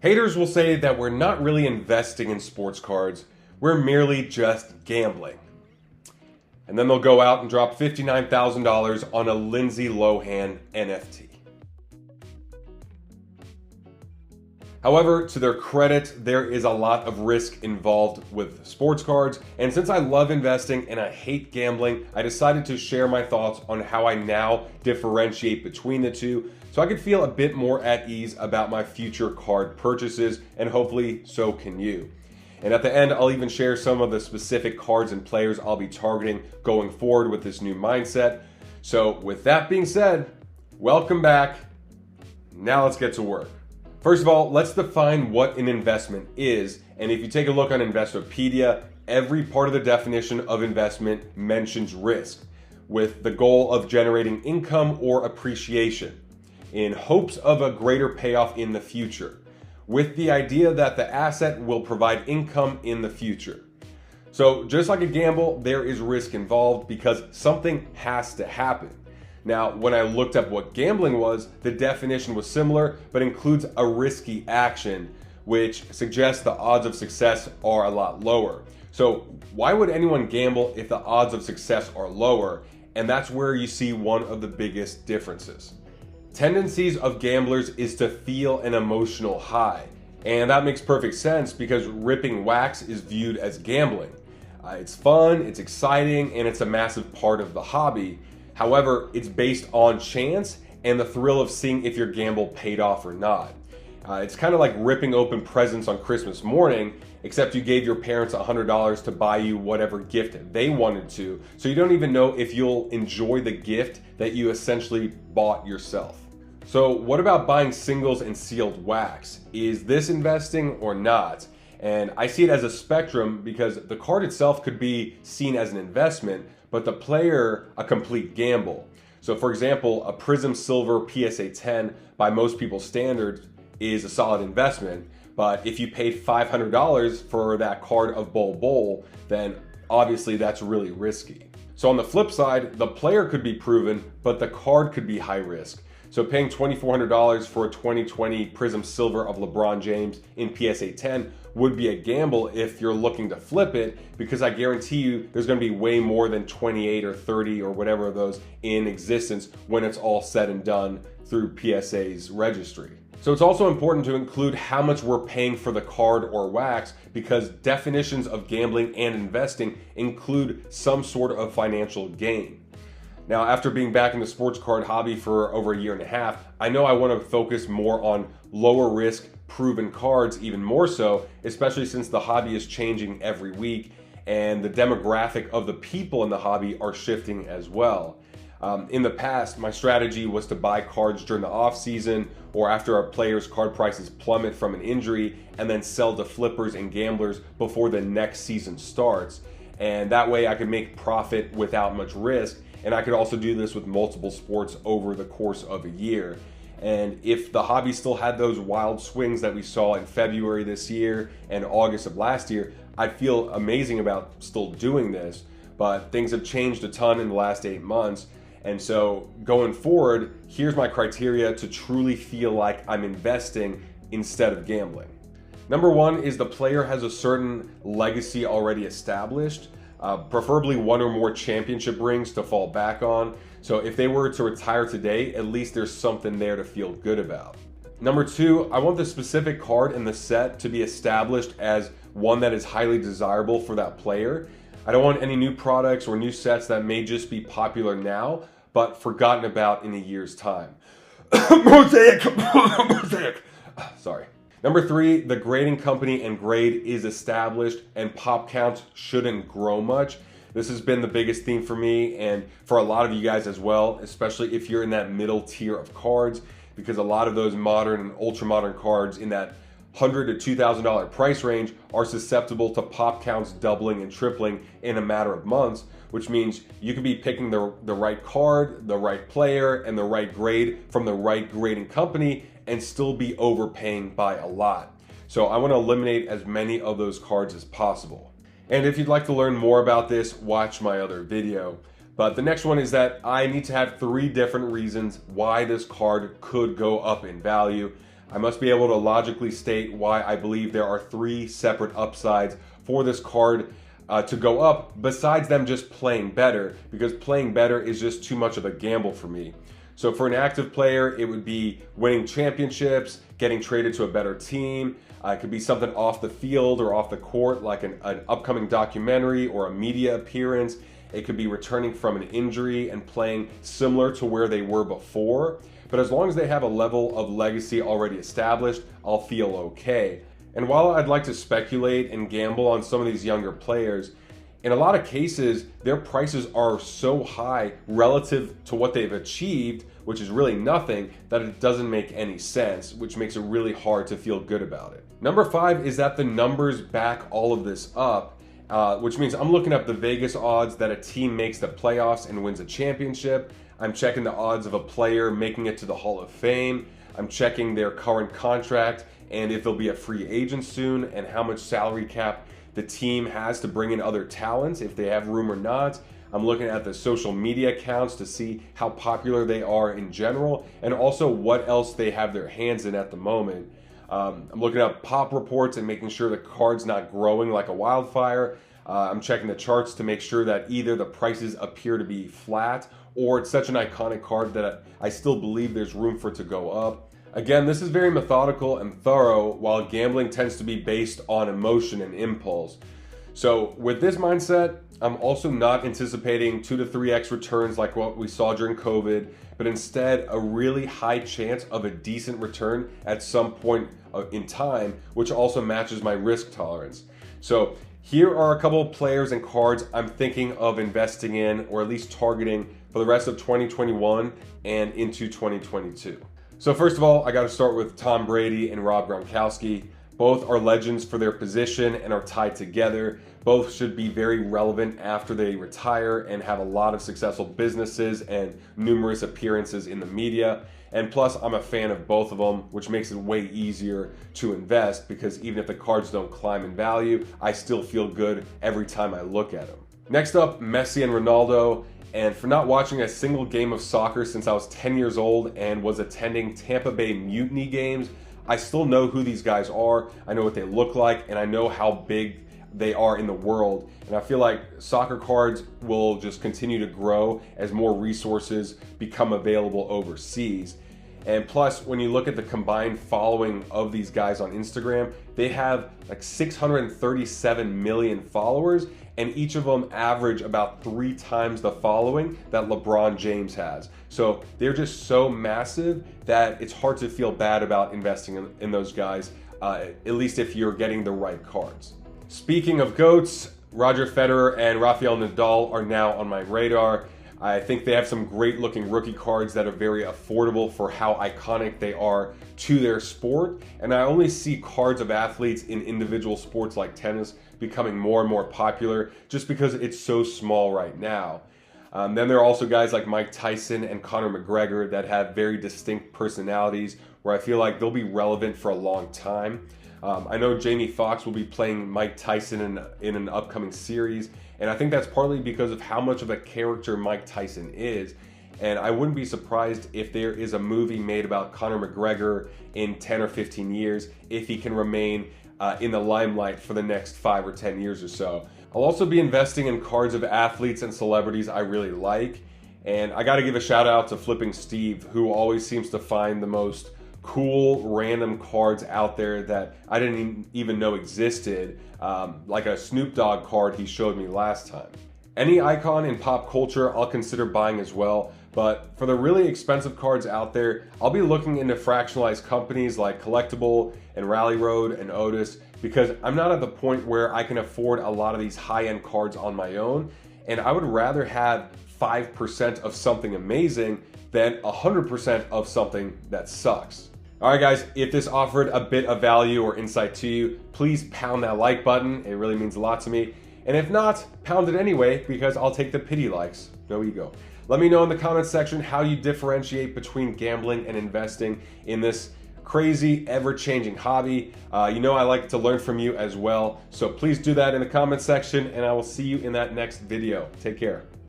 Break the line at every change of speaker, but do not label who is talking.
Haters will say that we're not really investing in sports cards, we're merely just gambling. And then they'll go out and drop $59,000 on a Lindsay Lohan NFT. However, to their credit, there is a lot of risk involved with sports cards, and since I love investing and I hate gambling, I decided to share my thoughts on how I now differentiate between the two, so I could feel a bit more at ease about my future card purchases, and hopefully so can you. And at the end, I'll even share some of the specific cards and players I'll be targeting going forward with this new mindset. So with that being said, welcome back. Now let's get to work. First of all, let's define what an investment is. And if you take a look on Investopedia, every part of the definition of investment mentions risk, with the goal of generating income or appreciation in hopes of a greater payoff in the future, with the idea that the asset will provide income in the future. So just like a gamble, there is risk involved because something has to happen. Now, when I looked up what gambling was, the definition was similar, but includes a risky action, which suggests the odds of success are a lot lower. So why would anyone gamble if the odds of success are lower? And that's where you see one of the biggest differences. Tendencies of gamblers is to feel an emotional high. And that makes perfect sense because ripping wax is viewed as gambling. It's fun, it's exciting, and it's a massive part of the hobby. However, it's based on chance and the thrill of seeing if your gamble paid off or not. It's kind of like ripping open presents on Christmas morning, except you gave your parents $100 to buy you whatever gift they wanted to, so you don't even know if you'll enjoy the gift that you essentially bought yourself. So what about buying singles and sealed wax? Is this investing or not? And I see it as a spectrum because the card itself could be seen as an investment, but the player a complete gamble. So for example, a Prism Silver PSA 10 by most people's standards is a solid investment, but if you paid $500 for that card of Bol Bol, then obviously that's really risky. So on the flip side, the player could be proven, but the card could be high risk. So paying $2,400 for a 2020 Prism Silver of LeBron James in PSA 10 would be a gamble if you're looking to flip it, because I guarantee you there's going to be way more than 28 or 30 or whatever of those in existence when it's all said and done through PSA's registry. So it's also important to include how much we're paying for the card or wax, because definitions of gambling and investing include some sort of financial gain. Now, after being back in the sports card hobby for over a year and a half, I know I want to focus more on lower risk, proven cards even more so, especially since the hobby is changing every week and the demographic of the people in the hobby are shifting as well. In the past, my strategy was to buy cards during the off season or after a player's card prices plummet from an injury, and then sell to flippers and gamblers before the next season starts. And that way I could make profit without much risk. And I could also do this with multiple sports over the course of a year. And if the hobby still had those wild swings that we saw in February this year and August of last year, I'd feel amazing about still doing this. But things have changed a ton in the last 8 months. And so going forward, here's my criteria to truly feel like I'm investing instead of gambling. Number one is the player has a certain legacy already established. Preferably one or more championship rings to fall back on. So if they were to retire today, at least there's something there to feel good about. Number two, I want the specific card in the set to be established as one that is highly desirable for that player. I don't want any new products or new sets that may just be popular now, but forgotten about in a year's time. Mosaic. Sorry. Number three, the grading company and grade is established and pop counts shouldn't grow much. This has been the biggest theme for me and for a lot of you guys as well, especially if you're in that middle tier of cards, because a lot of those modern and ultra modern cards in that $100 to $2,000 price range are susceptible to pop counts doubling and tripling in a matter of months, which means you could be picking the right card, the right player, and the right grade from the right grading company and still be overpaying by a lot. So I want to eliminate as many of those cards as possible. And if you'd like to learn more about this, watch my other video. But the next one is that I need to have 3 different reasons why this card could go up in value. I must be able to logically state why I believe there are 3 separate upsides for this card to go up, besides them just playing better, because playing better is just too much of a gamble for me. So for an active player, it would be winning championships, getting traded to a better team. It could be something off the field or off the court, like an upcoming documentary or a media appearance. It could be returning from an injury and playing similar to where they were before. But as long as they have a level of legacy already established, I'll feel okay. And while I'd like to speculate and gamble on some of these younger players, in a lot of cases, their prices are so high relative to what they've achieved, which is really nothing, that it doesn't make any sense, which makes it really hard to feel good about it. Number 5 is that the numbers back all of this up, which means I'm looking up the Vegas odds that a team makes the playoffs and wins a championship. I'm checking the odds of a player making it to the Hall of Fame. I'm checking their current contract and if they'll be a free agent soon and how much salary cap the team has to bring in other talents, if they have room or not. I'm looking at the social media accounts to see how popular they are in general, and also what else they have their hands in at the moment. I'm looking up pop reports and making sure the card's not growing like a wildfire. I'm checking the charts to make sure that either the prices appear to be flat or it's such an iconic card that I still believe there's room for it to go up. Again, this is very methodical and thorough, while gambling tends to be based on emotion and impulse. So with this mindset, I'm also not anticipating 2 to 3x returns like what we saw during COVID, but instead a really high chance of a decent return at some point in time, which also matches my risk tolerance. So here are a couple of players and cards I'm thinking of investing in, or at least targeting, for the rest of 2021 and into 2022. So first of all, I got to start with Tom Brady and Rob Gronkowski. Both are legends for their position and are tied together. Both should be very relevant after they retire and have a lot of successful businesses and numerous appearances in the media. And plus, I'm a fan of both of them, which makes it way easier to invest, because even if the cards don't climb in value, I still feel good every time I look at them. Next up, Messi and Ronaldo. And for not watching a single game of soccer since I was 10 years old and was attending Tampa Bay Mutiny games, I still know who these guys are. I know what they look like, and I know how big they are in the world. And I feel like soccer cards will just continue to grow as more resources become available overseas. And plus, when you look at the combined following of these guys on Instagram, they have like 637 million followers, and each of them average about 3 times the following that LeBron James has. So they're just so massive that it's hard to feel bad about investing in those guys, at least if you're getting the right cards. Speaking of GOATs, Roger Federer and Rafael Nadal are now on my radar. I think they have some great looking rookie cards that are very affordable for how iconic they are to their sport. And I only see cards of athletes in individual sports like tennis becoming more and more popular just because it's so small right now. Then there are also guys like Mike Tyson and Conor McGregor that have very distinct personalities where I feel like they'll be relevant for a long time. I know Jamie Foxx will be playing Mike Tyson in an upcoming series, and I think that's partly because of how much of a character Mike Tyson is. And I wouldn't be surprised if there is a movie made about Conor McGregor in 10 or 15 years if he can remain in the limelight for the next 5 or 10 years or so. I'll also be investing in cards of athletes and celebrities I really like. And I got to give a shout out to Flipping Steve, who always seems to find the most cool random cards out there that I didn't even know existed, like a Snoop Dogg card he showed me last time. Any icon in pop culture I'll consider buying as well, but for the really expensive cards out there, I'll be looking into fractionalized companies like Collectible and Rally Road and Otis, because I'm not at the point where I can afford a lot of these high-end cards on my own, and I would rather have 5% of something amazing than 100% of something that sucks. Alright guys, if this offered a bit of value or insight to you, please pound that like button. It really means a lot to me. And if not, pound it anyway, because I'll take the pity likes. No ego. Let me know in the comments section how you differentiate between gambling and investing in this crazy, ever-changing hobby. You know I like to learn from you as well, so please do that in the comments section, and I will see you in that next video. Take care.